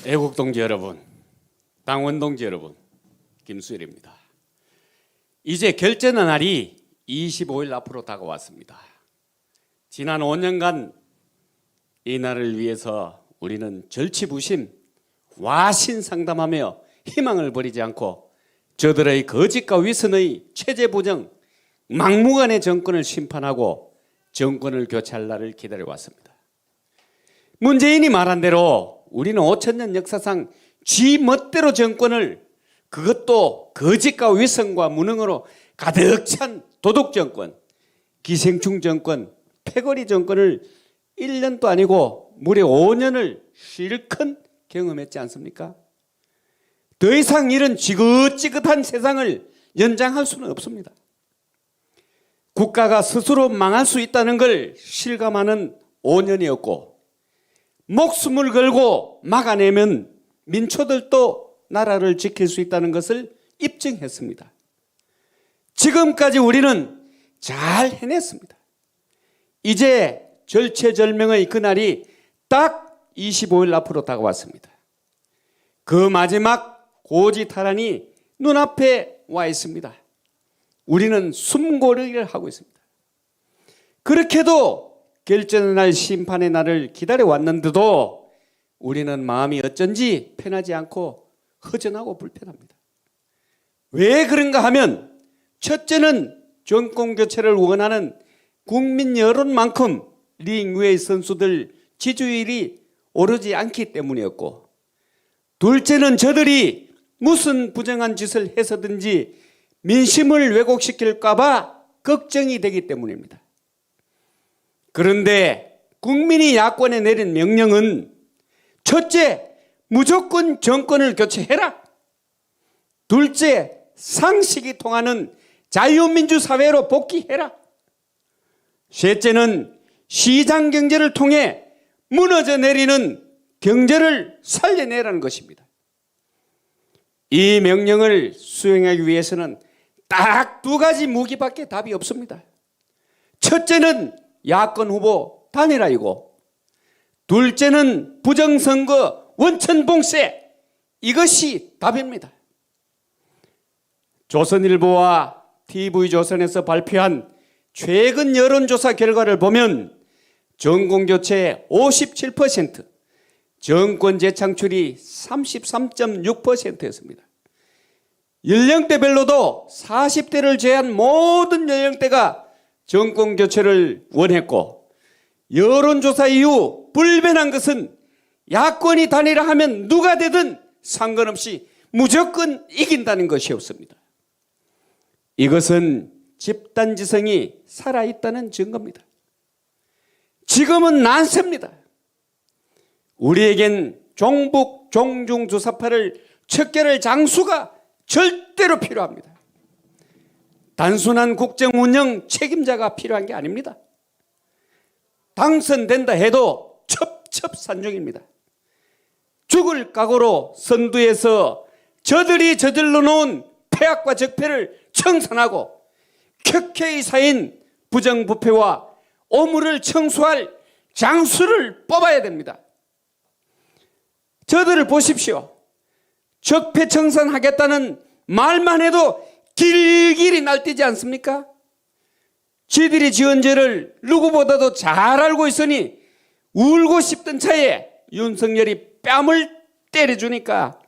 애국동지 여러분, 당원동지 여러분, 김수일입니다. 이제 결전의 날이 25일 앞으로 다가왔습니다. 지난 5년간 이 날을 위해서 우리는 절치부심, 와신상담하며 희망을 버리지 않고 저들의 거짓과 위선의 체제 부정, 막무가내 정권을 심판하고 정권을 교체할 날을 기다려왔습니다. 문재인이 말한 대로 우리는 5천년 역사상 쥐 멋대로 정권을, 그것도 거짓과 위선과 무능으로 가득 찬 도둑 정권, 기생충 정권, 패거리 정권을 1년도 아니고 무려 5년을 실컷 경험했지 않습니까? 더 이상 이런 지긋지긋한 세상을 연장할 수는 없습니다. 국가가 스스로 망할 수 있다는 걸 실감하는 5년이었고, 목숨을 걸고 막아내면 민초들도 나라를 지킬 수 있다는 것을 입증했습니다. 지금까지 우리는 잘 해냈습니다. 이제 절체절명의 그날이 딱 25일 앞으로 다가왔습니다. 그 마지막 고지탈환이 눈앞에 와 있습니다. 우리는 숨고르기를 하고 있습니다. 그렇게도 결전의 날, 심판의 날을 기다려왔는데도 우리는 마음이 어쩐지 편하지 않고 허전하고 불편합니다. 왜 그런가 하면, 첫째는 정권교체를 원하는 국민 여론만큼 링 위의 선수들 지지율이 오르지 않기 때문이었고, 둘째는 저들이 무슨 부정한 짓을 해서든지 민심을 왜곡시킬까 봐 걱정이 되기 때문입니다. 그런데 국민이 야권에 내린 명령은, 첫째, 무조건 정권을 교체해라. 둘째, 상식이 통하는 자유민주사회로 복귀해라. 셋째는 시장 경제를 통해 무너져 내리는 경제를 살려내라는 것입니다. 이 명령을 수행하기 위해서는 딱 두 가지 무기밖에 답이 없습니다. 첫째는 야권 후보 단일화이고, 둘째는 부정선거 원천봉쇄, 이것이 답입니다. 조선일보와 TV조선에서 발표한 최근 여론조사 결과를 보면 정권교체 57%, 정권 재창출이 33.6%였습니다. 연령대별로도 40대를 제한 모든 연령대가 정권교체를 원했고, 여론조사 이후 불변한 것은 야권이 단일화하면 누가 되든 상관없이 무조건 이긴다는 것이었습니다. 이것은 집단지성이 살아있다는 증거입니다. 지금은 난세입니다. 우리에겐 종북 종중주사파를 척결할 장수가 절대로 필요합니다. 단순한 국정 운영 책임자가 필요한 게 아닙니다. 당선된다 해도 첩첩산중입니다. 죽을 각오로 선두에서 저들이 저질러 놓은 폐악과 적폐를 청산하고 켜켜이 쌓인 부정부패와 오물을 청소할 장수를 뽑아야 됩니다. 저들을 보십시오. 적폐 청산하겠다는 말만 해도 길길이 날뛰지 않습니까? 지들이 지은 죄를 누구보다도 잘 알고 있으니 울고 싶던 차에 윤석열이 뺨을 때려주니까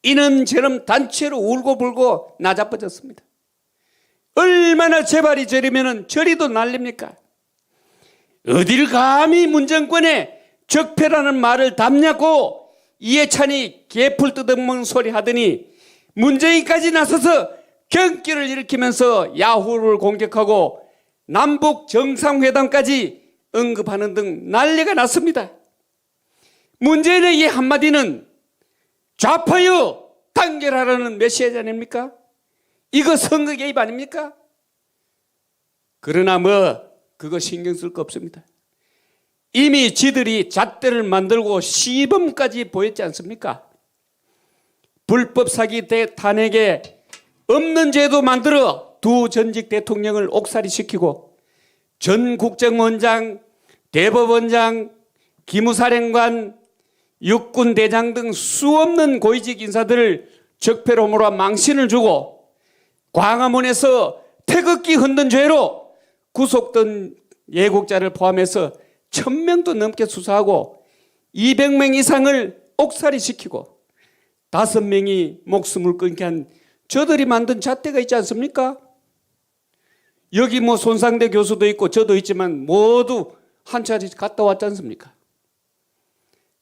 이는 저런 단체로 울고불고 나자빠졌습니다. 얼마나 재발이 저리면 저리도 날립니까? 어딜 감히 문정권에 적폐라는 말을 담냐고 이해찬이 개풀 뜯어먹는 소리 하더니 문재인까지 나서서 경기를 일으키면서 야후를 공격하고 남북 정상회담까지 언급하는 등 난리가 났습니다. 문재인의 이 한마디는 좌파여 단결하라는 메시지 아닙니까? 이거 선거 개입 아닙니까? 그러나 그거 신경 쓸 거 없습니다. 이미 지들이 잣대를 만들고 시범까지 보였지 않습니까? 불법 사기 탄핵에 없는 죄도 만들어 두 전직 대통령을 옥살이시키고 전 국정원장, 대법원장, 기무사령관, 육군 대장 등 수없는 고위직 인사들을 적폐로 몰아 망신을 주고 광화문에서 태극기 흔든 죄로 구속된 예국자를 포함해서 1000명도 넘게 수사하고 200명 이상을 옥살이시키고 5명이 목숨을 끊게 한 저들이 만든 잣대가 있지 않습니까? 여기 뭐 손상대 교수도 있고 저도 있지만 모두 한 차례 갔다 왔지 않습니까?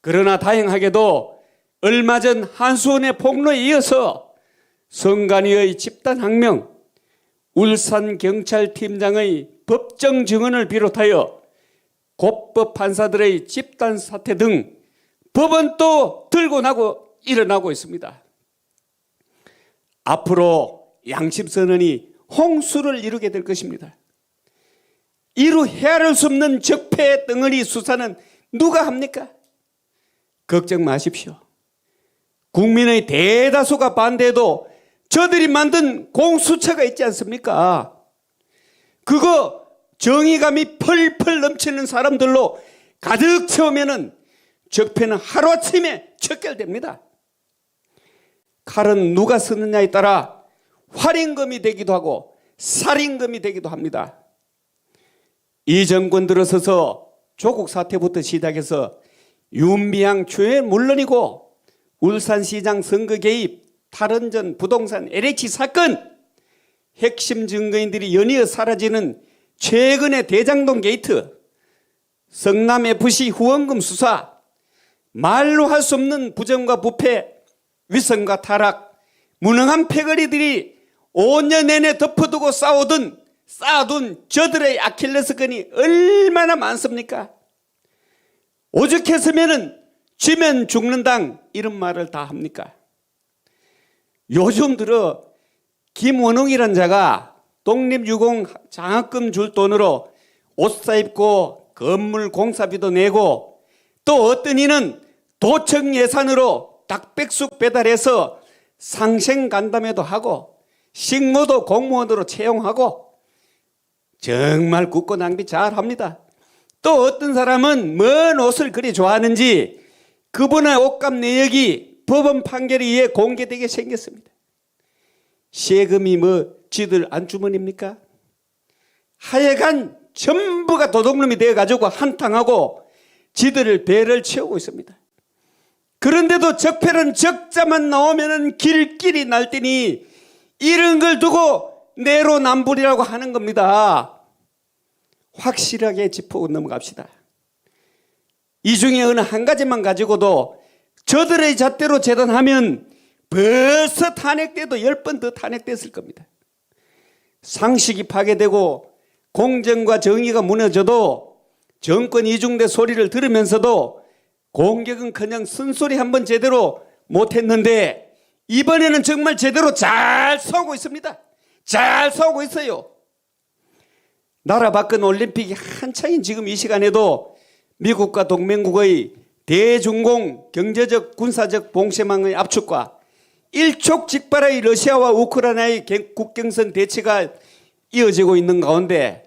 그러나 다행하게도 얼마 전 한수원의 폭로에 이어서 선관위의 집단항명, 울산경찰팀장의 법정 증언을 비롯하여 고법 판사들의 집단 사퇴 등 법은 또 들고 나고 일어나고 있습니다. 앞으로 양심선언이 홍수를 이루게 될 것입니다. 이루 헤아릴 수 없는 적폐 덩어리 수사는 누가 합니까? 걱정 마십시오. 국민의 대다수가 반대해도 저들이 만든 공수처가 있지 않습니까? 그거 정의감이 펄펄 넘치는 사람들로 가득 채우면은 적폐는 하루아침에 척결됩니다. 칼은 누가 쓰느냐에 따라 활인검이 되기도 하고 살인검이 되기도 합니다. 이 정권 들어서서 조국 사태부터 시작해서 윤미향 추회 물론이고 울산시장 선거 개입, 탈원전, 부동산, LH 사건, 핵심 증거인들이 연이어 사라지는 최근의 대장동 게이트, 성남FC 후원금 수사, 말로 할 수 없는 부정과 부패, 위선과 타락, 무능한 패거리들이 5년 내내 덮어두고 쌓아둔 저들의 아킬레스건이 얼마나 많습니까? 오죽했으면 쥐면 죽는 당 이런 말을 다 합니까? 요즘 들어 김원웅이란 자가 독립유공 장학금 줄 돈으로 옷 사입고 건물 공사비도 내고 또 어떤 이는 도청 예산으로 닭백숙 배달해서 상생 간담회도 하고 식모도 공무원으로 채용하고 정말 굳고 낭비 잘합니다. 또 어떤 사람은 뭔 옷을 그리 좋아하는지 그분의 옷값 내역이 법원 판결에 의해 공개되게 생겼습니다. 세금이 뭐 지들 안주머니입니까? 하여간 전부가 도둑놈이 되어가지고 한탕하고 지들을 배를 채우고 있습니다. 그런데도 적폐는 적자만 나오면 길길이 날뛰니 이런 걸 두고 내로남불이라고 하는 겁니다. 확실하게 짚고 넘어갑시다. 이 중에 어느 한 가지만 가지고도 저들의 잣대로 재단하면 벌써 탄핵돼도 10번 더 탄핵됐을 겁니다. 상식이 파괴되고 공정과 정의가 무너져도 정권 이중대 소리를 들으면서도 공격은커녕 쓴소리 한번 제대로 못했는데 이번에는 정말 제대로 잘 쏘고 있습니다. 잘 쏘고 있어요. 나라 바꾼 올림픽이 한창인 지금 이 시간에도 미국과 동맹국의 대중공 경제적 군사적 봉쇄망의 압축과 일촉즉발의 러시아와 우크라이나의 국경선 대치가 이어지고 있는 가운데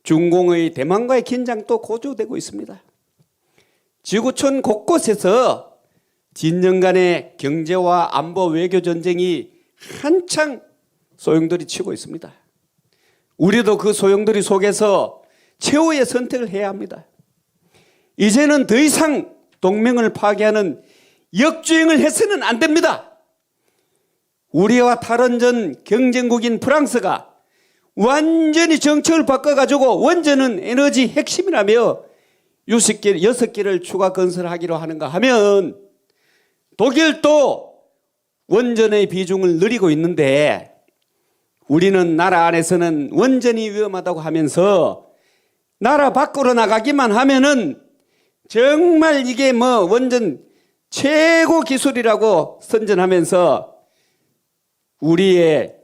중공의 대만과의 긴장도 고조되고 있습니다. 지구촌 곳곳에서 진영 간의 경제와 안보 외교 전쟁이 한창 소용돌이 치고 있습니다. 우리도 그 소용돌이 속에서 최후의 선택을 해야 합니다. 이제는 더 이상 동맹을 파괴하는 역주행을 해서는 안 됩니다. 우리와 탈원전 경쟁국인 프랑스가 완전히 정책을 바꿔가지고 원전은 에너지 핵심이라며 6개를 추가 건설하기로 하는가 하면 독일도 원전의 비중을 늘리고 있는데 우리는 나라 안에서는 원전이 위험하다고 하면서 나라 밖으로 나가기만 하면은 정말 이게 뭐 원전 최고 기술이라고 선전하면서 우리의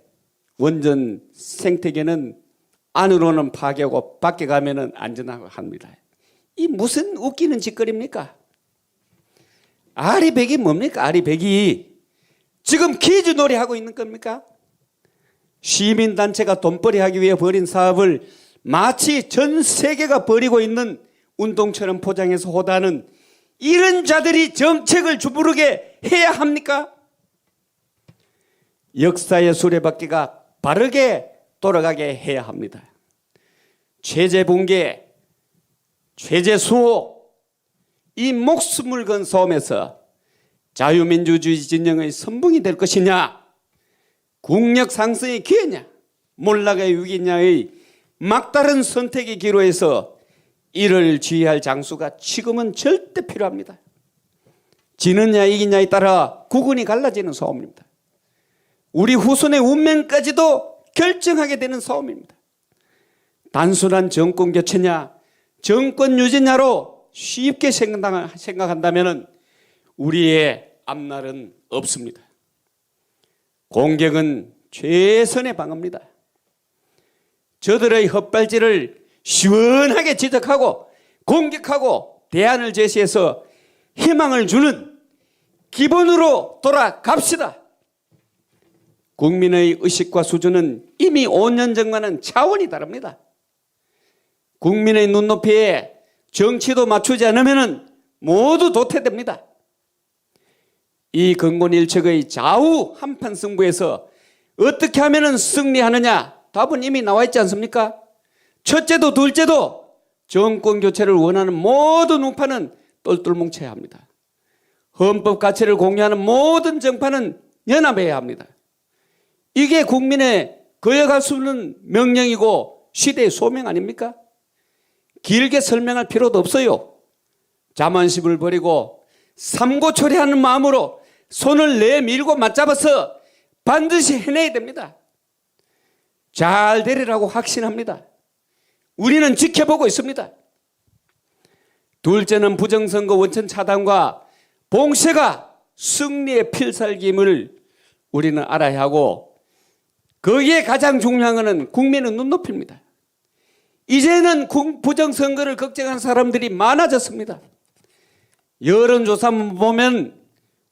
원전 생태계는 안으로는 파괴하고 밖에 가면은 안전하고 합니다. 이 무슨 웃기는 짓거리입니까? 아리백이 뭡니까? 아리백이 지금 퀴즈 놀이 하고 있는 겁니까? 시민단체가 돈벌이 하기 위해 벌인 사업을 마치 전 세계가 벌이고 있는 운동처럼 포장해서 호도하는 이런 자들이 정책을 주무르게 해야 합니까? 역사의 수레바퀴가 바르게 돌아가게 해야 합니다. 체제 붕괴, 체제 수호, 이 목숨을 건 싸움에서 자유민주주의 진영의 선봉이 될 것이냐, 국력 상승의 기회냐, 몰락의 위기냐의 막다른 선택의 기로에서 이를 지휘할 장수가 지금은 절대 필요합니다. 지느냐 이기냐에 따라 구군이 갈라지는 싸움입니다. 우리 후손의 운명까지도 결정하게 되는 싸움입니다. 단순한 정권 교체냐, 정권 유지냐로 쉽게 생각한다면 우리의 앞날은 없습니다. 공격은 최선의 방어입니다. 저들의 헛발질을 시원하게 지적하고 공격하고 대안을 제시해서 희망을 주는 기본으로 돌아갑시다. 국민의 의식과 수준은 이미 5년 전과는 차원이 다릅니다. 국민의 눈높이에 정치도 맞추지 않으면 모두 도태됩니다. 이 근곤일척의 좌우 한판 승부에서 어떻게 하면 승리하느냐, 답은 이미 나와 있지 않습니까? 첫째도 둘째도 정권 교체를 원하는 모든 우파는 똘똘 뭉쳐야 합니다. 헌법 가치를 공유하는 모든 정파는 연합해야 합니다. 이게 국민의 거역할 수 없는 명령이고 시대의 소명 아닙니까? 길게 설명할 필요도 없어요. 자만심을 버리고 삼고초려하는 마음으로 손을 내밀고 맞잡아서 반드시 해내야 됩니다. 잘 되리라고 확신합니다. 우리는 지켜보고 있습니다. 둘째는 부정선거 원천 차단과 봉쇄가 승리의 필살기임을 우리는 알아야 하고, 거기에 가장 중요한 것은 국민의 눈높이입니다. 이제는 부정선거를 걱정하는 사람들이 많아졌습니다. 여론조사만 보면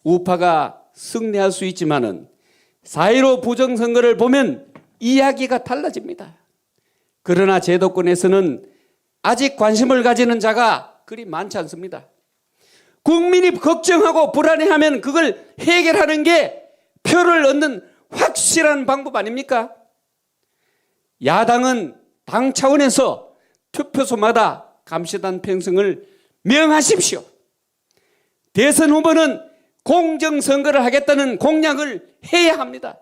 우파가 승리할 수 있지만은 4.15 부정선거를 보면 이야기가 달라집니다. 그러나 제도권에서는 아직 관심을 가지는 자가 그리 많지 않습니다. 국민이 걱정하고 불안해하면 그걸 해결하는 게 표를 얻는 확실한 방법 아닙니까? 야당은 당 차원에서 투표소마다 감시단 편성을 명하십시오. 대선 후보는 공정선거를 하겠다는 공약을 해야 합니다.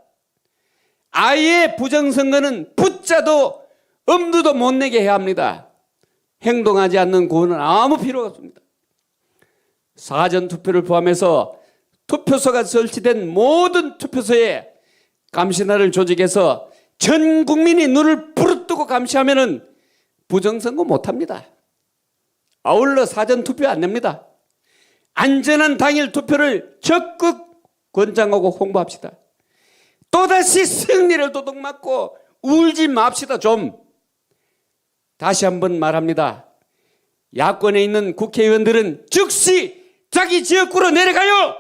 아예 부정선거는 붙자도 엄두도 못 내게 해야 합니다. 행동하지 않는 구호는 아무 필요가 없습니다. 사전투표를 포함해서 투표소가 설치된 모든 투표소에 감시단을 조직해서 전 국민이 눈을 부릅뜨고 감시하면 부정선거 못합니다. 아울러 사전투표 안 냅니다. 안전한 당일 투표를 적극 권장하고 홍보합시다. 또다시 승리를 도둑맞고 울지 맙시다. 좀 다시 한번 말합니다. 야권에 있는 국회의원들은 즉시 자기 지역구로 내려가요.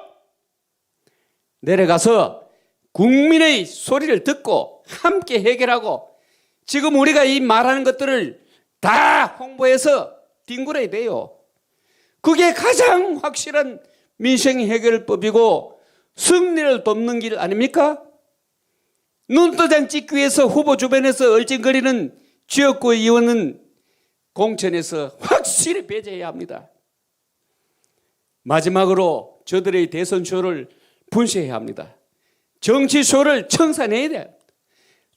내려가서 국민의 소리를 듣고 함께 해결하고, 지금 우리가 이 말하는 것들을 다 홍보해서 뒹굴어야 돼요. 그게 가장 확실한 민생 해결법이고 승리를 돕는 길 아닙니까? 눈도장 찍기 위해서 후보 주변에서 얼찡거리는 지역구 의원은 공천에서 확실히 배제해야 합니다. 마지막으로 저들의 대선쇼를 분쇄해야 합니다. 정치쇼를 청산해야 돼요.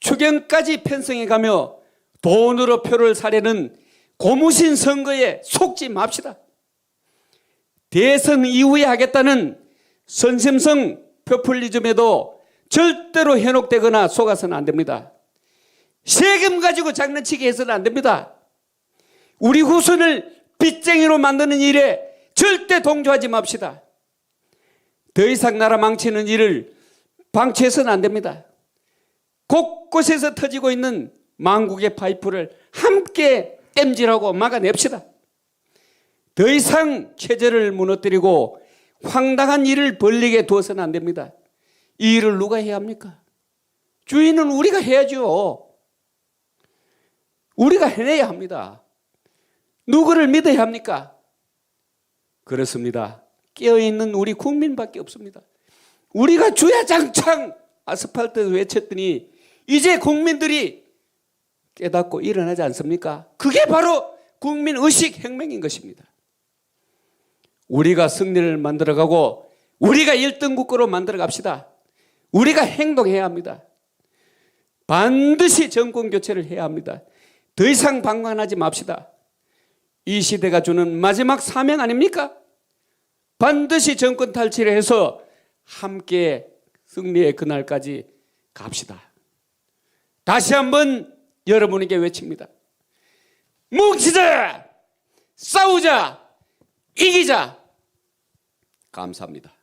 추경까지 편성해가며 돈으로 표를 사려는 고무신 선거에 속지 맙시다. 대선 이후에 하겠다는 선심성 포퓰리즘에도 절대로 현혹되거나 속아서는 안 됩니다. 세금 가지고 장난치게 해서는 안 됩니다. 우리 후손을 빚쟁이로 만드는 일에 절대 동조하지 맙시다. 더 이상 나라 망치는 일을 방치해서는 안 됩니다. 곳곳에서 터지고 있는 망국의 파이프를 함께 땜질하고 막아냅시다. 더 이상 체제를 무너뜨리고 황당한 일을 벌리게 두어서는 안 됩니다. 이 일을 누가 해야 합니까? 주인은 우리가 해야죠. 우리가 해내야 합니다. 누구를 믿어야 합니까? 그렇습니다. 깨어있는 우리 국민밖에 없습니다. 우리가 주야장창 아스팔트 외쳤더니 이제 국민들이 깨닫고 일어나지 않습니까? 그게 바로 국민의식 혁명인 것입니다. 우리가 승리를 만들어가고 우리가 1등 국가로 만들어 갑시다. 우리가 행동해야 합니다. 반드시 정권 교체를 해야 합니다. 더 이상 방관하지 맙시다. 이 시대가 주는 마지막 사명 아닙니까? 반드시 정권 탈취를 해서 함께 승리의 그날까지 갑시다. 다시 한번 여러분에게 외칩니다. 뭉치자! 싸우자! 이기자! 감사합니다.